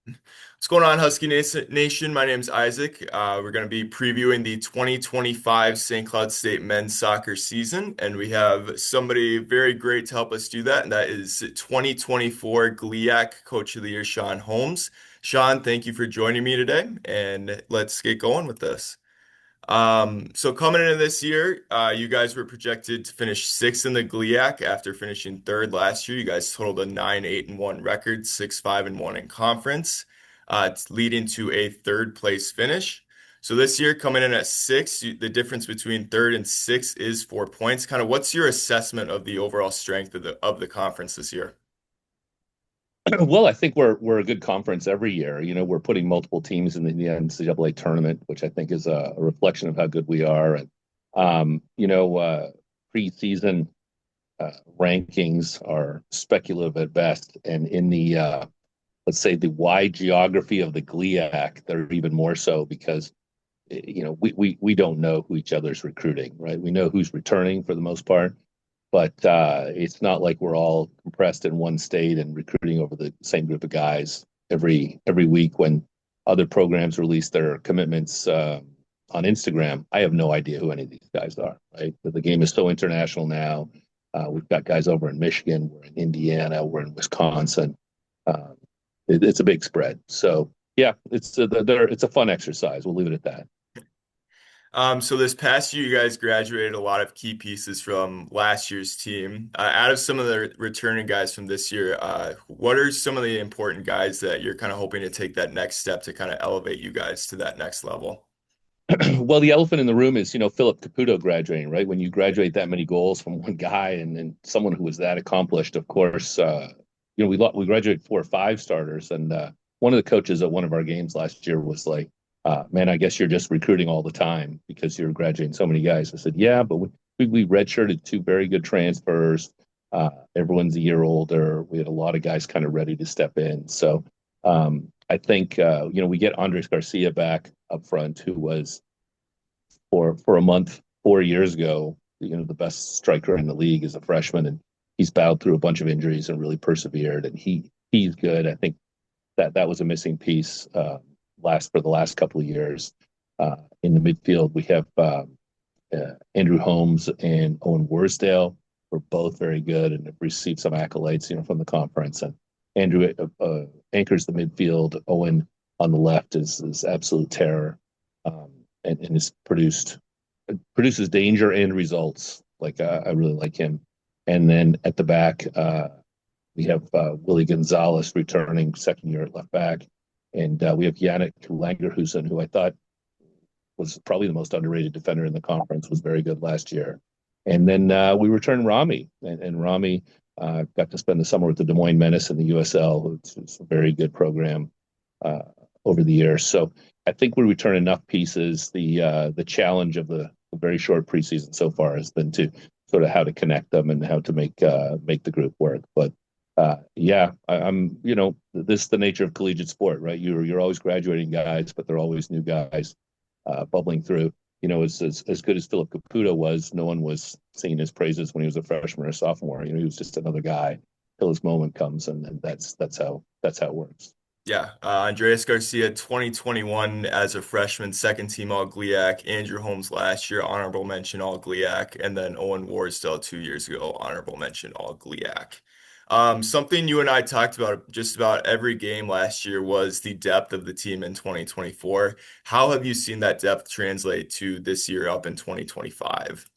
What's going on, Husky Nation? My name's Isaac. We're going to be previewing the 2025 St. Cloud State men's soccer season, and we have somebody very great to help us do that, and that is 2024 GLIAC Coach of the Year, Sean Holmes. Sean, thank you for joining me today, and let's get going with this. So coming into this year, you guys were projected to finish sixth in the GLIAC after finishing third last year. You guys totaled a 9-8-1 record, 6-5-1 in conference, it's leading to a third place finish. So this year, coming in at sixth, the difference between third and sixth is 4 points. Kind of, what's your assessment of the overall strength of the conference this year? Well, I think we're a good conference every year. We're putting multiple teams in the NCAA tournament, which I think is a reflection of how good we are. And preseason rankings are speculative at best, and in the let's say the wide geography of the GLIAC, they're even more so because we don't know who each other's recruiting, right? We know who's returning for the most part, but it's not like we're all compressed in one state and recruiting over the same group of guys every week when other programs release their commitments on Instagram. I have no idea who any of these guys are, right? But the game is so international now. We've got guys over in Michigan, we're in Indiana, we're in Wisconsin. Uh, it's a big spread. So yeah, it's a fun exercise. We'll leave it at that. So this past year, you guys graduated a lot of key pieces from last year's team. Out of some of the returning guys from this year, what are some of the important guys that you're kind of hoping to take that next step to kind of elevate you guys to that next level? Well, the elephant in the room is, Philip Caputo graduating, right? When you graduate that many goals from one guy and someone who was that accomplished, of course, we graduated 4 or 5 starters, and one of the coaches at one of our games last year was like, "Man, I guess you're just recruiting all the time because you're graduating so many guys." I said, "Yeah, but we redshirted 2 very good transfers. Everyone's a year older. We had a lot of guys kind of ready to step in." So I think we get Andres Garcia back up front, who was for a month 4 years ago, the best striker in the league as a freshman, and he's battled through a bunch of injuries and really persevered, and he's good. I think that was a missing piece for the last couple of years. In the midfield, we have Andrew Holmes and Owen Worsdale. We're both very good and have received some accolades, from the conference. And Andrew anchors the midfield. Owen on the left is absolute terror, and is produces danger and results. Like I really like him. And then at the back, we have Willie Gonzalez returning second year at left back, and we have Yannick Langerhusen, who I thought was probably the most underrated defender in the conference. Was very good last year. And then we returned Rami, and Rami got to spend the summer with the Des Moines Menace in the USL. It's a very good program uh, over the years. So I think we return enough pieces. The challenge of the very short preseason so far has been to sort of how to connect them and how to make the group work. But yeah, I'm this is the nature of collegiate sport, right? You're always graduating guys, but they're always new guys bubbling through. As good as Philip Caputo was, no one was singing his praises when he was a freshman or a sophomore. He was just another guy till his moment comes, and that's how it works. Yeah, Andreas Garcia, 2021 as a freshman, second team All GLIAC. Andrew Holmes last year, honorable mention All GLIAC, and then Owen Warsdale 2 years ago, honorable mention All GLIAC. Something you and I talked about just about every game last year was the depth of the team in 2024. How have you seen that depth translate to this year up in 2025?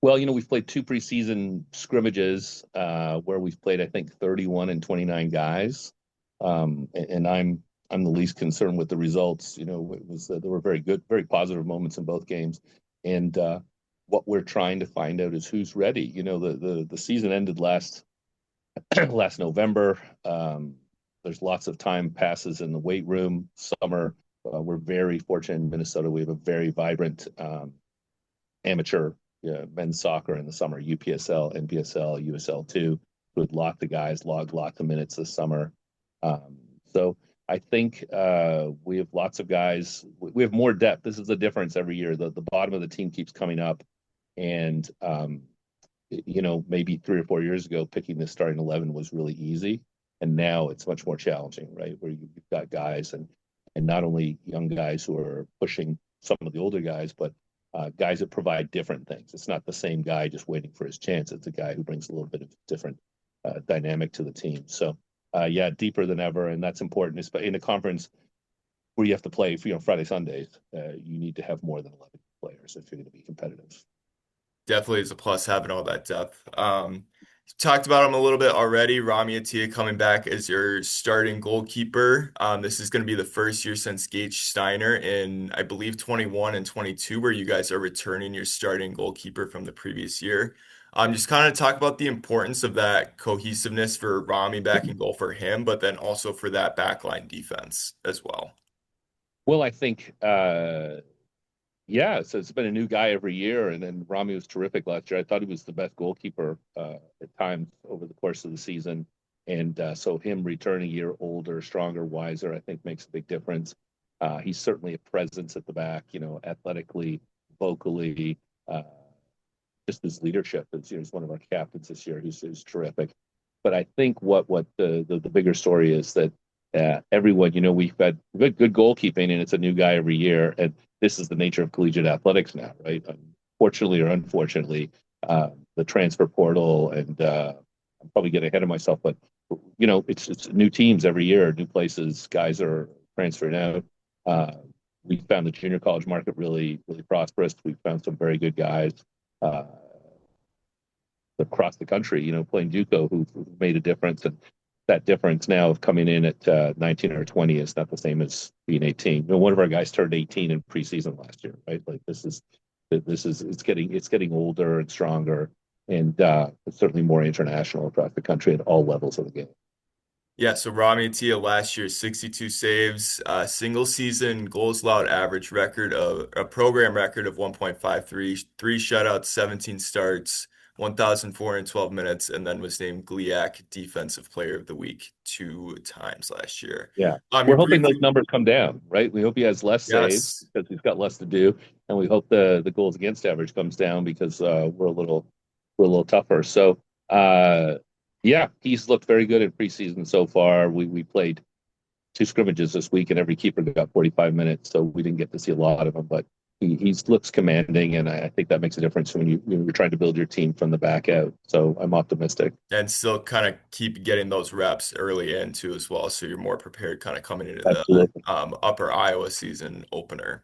Well, we've played 2 preseason scrimmages where we've played, I think, 31 and 29 guys, and I'm the least concerned with the results. It was there were very good, very positive moments in both games, and what we're trying to find out is who's ready. The season ended last November. There's lots of time passes in the weight room. Summer, we're very fortunate in Minnesota. We have a very vibrant amateur men's soccer in the summer, UPSL, NPSL, USL2, would lock the guys, lock the minutes this summer. So I think we have lots of guys. We have more depth. This is the difference every year. The bottom of the team keeps coming up, and maybe 3 or 4 years ago, picking the starting 11 was really easy. and now it's much more challenging, right? Where you've got guys and not only young guys who are pushing some of the older guys, but guys that provide different things. It's not the same guy just waiting for his chance. It's a guy who brings a little bit of different dynamic to the team. So yeah, deeper than ever, and that's important. In a conference where you have to play, Friday Sundays, you need to have more than 11 players if you're going to be competitive. Definitely is a plus having all that depth. You talked about him a little bit already. Rami Attia coming back as your starting goalkeeper. This is going to be the first year since Gage Steiner in, I believe, 21 and 22, where you guys are returning your starting goalkeeper from the previous year. Just kind of talk about the importance of that cohesiveness for Rami back in goal for him, but then also for that backline defense as well. Well, I think yeah, so it's been a new guy every year, and then Rami was terrific last year. I thought he was the best goalkeeper at times over the course of the season, and so him returning a year older, stronger, wiser, I think makes a big difference. He's certainly a presence at the back, athletically, vocally, uh, just his leadership. He's one of our captains this year. Who's terrific. But I think what the bigger story is that everyone, we've had good goalkeeping, and it's a new guy every year, and this is the nature of collegiate athletics now, right? Fortunately or unfortunately, the transfer portal, and I'm probably getting ahead of myself, but it's new teams every year, new places, guys are transferring out. Uh, we found the junior college market really, really prosperous. We found some very good guys uh, across the country, playing JUCO who made a difference. And that difference now of coming in at 19 or 20 is not the same as being 18. One of our guys turned 18 in preseason last year, right? Like it's getting older and stronger, and it's certainly more international across the country at all levels of the game. Yeah, so Rami Attia last year, 62 saves, single season goals allowed average record of a program record of 1.53, three shutouts, 17 starts, 1,412 minutes, and then was named GLIAC Defensive Player of the Week 2 times last year. Yeah. You We're hoping those briefly, numbers come down, right? We hope he has less saves yes, because he's got less to do, and we hope the goals against average comes down because we're a little tougher. So yeah, he's looked very good in preseason so far. We played two scrimmages this week, and every keeper got 45 minutes, so we didn't get to see a lot of him, but he looks commanding, and I think that makes a difference when you're trying to build your team from the back out. So I'm optimistic. and still kind of keep getting those reps early in too as well, so you're more prepared kind of coming into the Absolutely. upper Iowa season opener.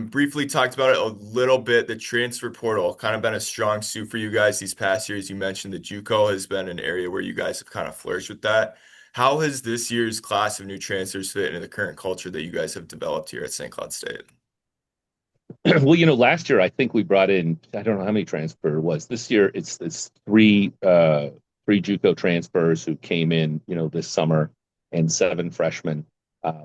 Briefly talked about it a little bit. The transfer portal kind of been a strong suit for you guys these past years. You mentioned the JUCO has been an area where you guys have kind of flourished with that. How has this year's class of new transfers fit into the current culture that you guys have developed here at St. Cloud State? Well, last year I think we brought in, I don't know how many transfer it was. This year it's three JUCO transfers who came in, this summer, and seven freshmen.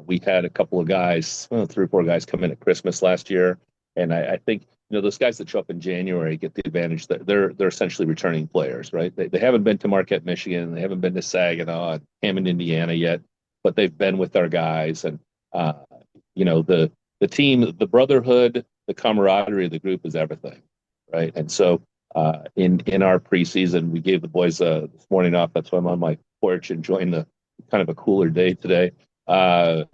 We had a couple of guys, well, three or four guys come in at Christmas last year, and I think those guys that show up in January get the advantage that they're essentially returning players, right? They haven't been to Marquette, Michigan, they haven't been to Saginaw, Hammond, Indiana yet, but they've been with our guys, and uh, the team, the brotherhood, the camaraderie of the group is everything, right? And so in our preseason, we gave the boys this morning off. That's why I'm on my porch enjoying the kind of a cooler day today. Uh,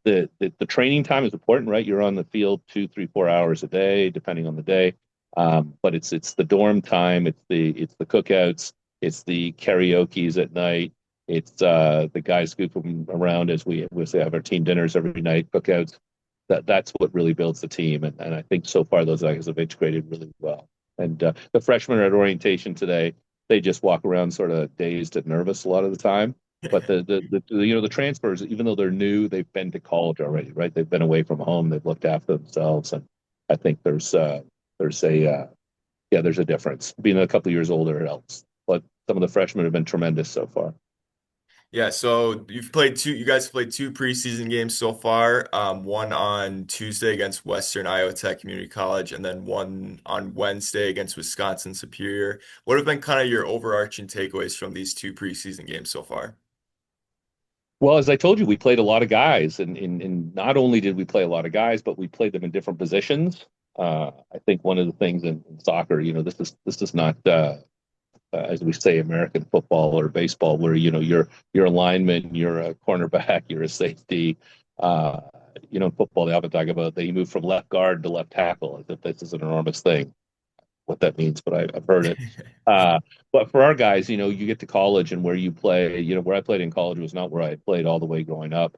the training time is important, right? You're on the field 2, 3, 4 hours a day, depending on the day. But it's the dorm time, it's the cookouts, it's the karaoke's at night, it's the guys scooping around as we have our team dinners every night, cookouts. That's what really builds the team, and I think so far those guys have integrated really well. And the freshmen are at orientation today. They just walk around sort of dazed and nervous a lot of the time. But the transfers, even though they're new, they've been to college already, right? They've been away from home. They've looked after themselves, and I think there's a difference. Being a couple of years older helps. But some of the freshmen have been tremendous so far. Yeah, so you guys played two preseason games so far. One on Tuesday against Western Iowa Tech Community College, and then one on Wednesday against Wisconsin Superior. What have been kind of your overarching takeaways from these two preseason games so far? Well, as I told you, we played a lot of guys, and not only did we play a lot of guys, but we played them in different positions. I think one of the things in soccer, this is not as we say, American football or baseball, where you're a lineman, you're a cornerback, you're a safety. Uh, in football, they often talk about that you move from left guard to left tackle, as if this is an enormous thing. What that means, but I've heard it. Uh, but for our guys, you get to college and where you play, where I played in college was not where I played all the way growing up.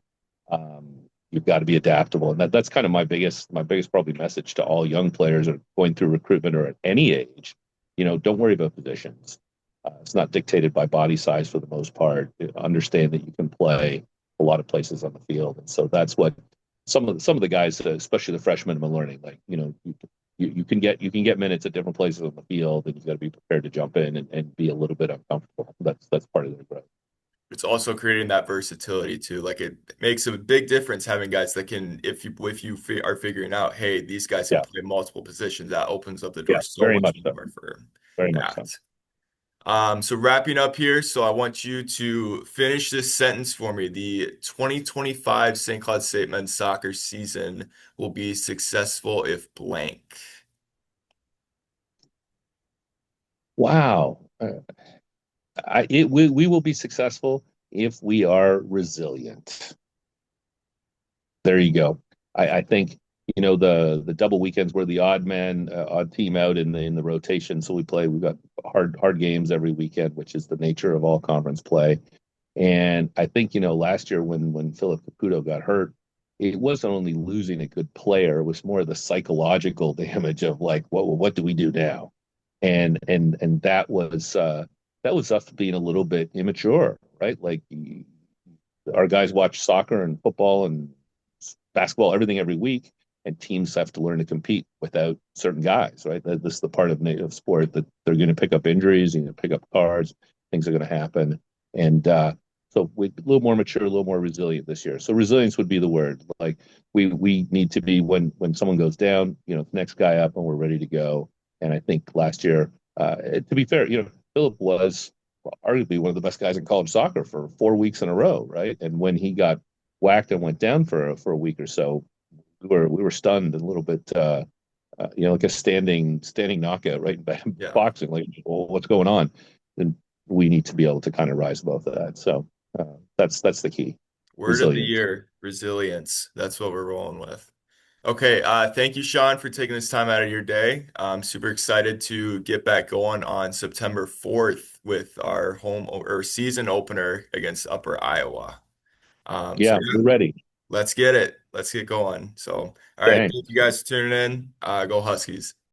You've got to be adaptable, and that's kind of my biggest probably message to all young players are going through recruitment or at any age. Don't worry about positions. It's not dictated by body size for the most part. Understand that you can play a lot of places on the field, and so that's what some of the guys, especially the freshmen, have been learning. Like you can get minutes at different places on the field, and you got to be prepared to jump in and be a little bit uncomfortable. That's part of their growth. It's also creating that versatility too. Like it makes a big difference having guys that can, if you are figuring out, hey, these guys can Yeah, play multiple positions, that opens up the yeah, door so very much much so, more for very much that. so. So wrapping up here, so I want you to finish this sentence for me. The 2025 St. Cloud State men's soccer season will be successful if blank. Wow, we will be successful if we are resilient. There you go. I think the double weekends were the odd team out in the rotation. So we've got hard games every weekend, which is the nature of all conference play. And I think last year when Philip Caputo got hurt, it wasn't only losing a good player; it was more the psychological damage of like, what do we do now? And that was us being a little bit immature, right? Like our guys watch soccer and football and basketball, everything every week, and teams have to learn to compete without certain guys, right? This is the part of native sport that they're going to pick up injuries, you're going to pick up cards, things are going to happen, and so we're a little more mature, a little more resilient this year. So resilience would be the word. Like we need to be when someone goes down, next guy up, and we're ready to go. And I think last year, to be fair, Philip was arguably one of the best guys in college soccer for 4 weeks in a row, right? And when he got whacked and went down for a week or so, we were stunned and a little bit, like a standing knockout, right? In Yeah. boxing, like, well, what's going on? And we need to be able to kind of rise above that. So that's the key, Word of the resilience. year, resilience. That's what we're rolling with. Okay, thank you, Sean, for taking this time out of your day. I'm super excited to get back going on September 4th with our home or season opener against Upper Iowa. So Yeah, we're yeah, ready. let's get it. Let's get going. So, all right, Thanks. thank you guys for tuning in. Go Huskies.